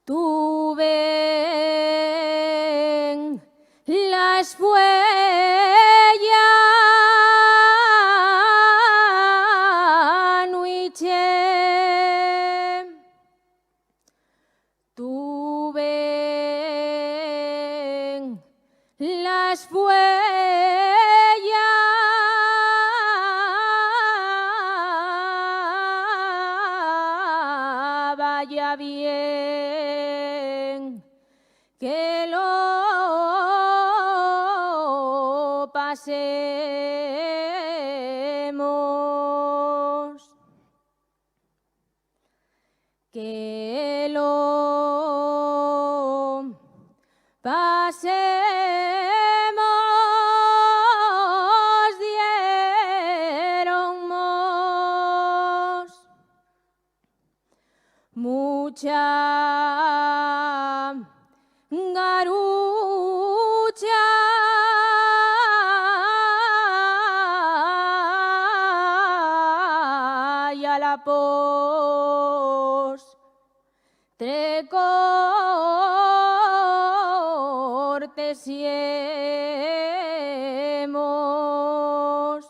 Tú ven las huellas nuiche. Tú ven las huellas, vaya bien que lo pasemos, que lo pasemos, diéramos mucha garucha y a la postre cortesiemos.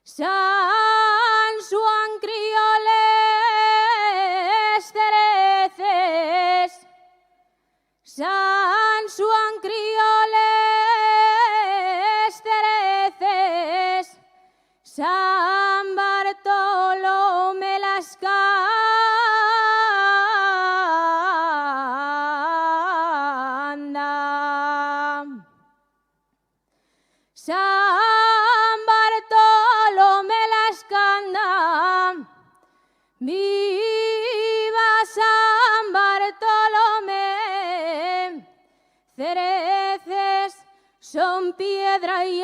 San Juan crioles cereces, San Juan crioles cereces, San Bartolomé las canda, San Bartolomé las canda, viva San Bartolomé. Cereces son piedra y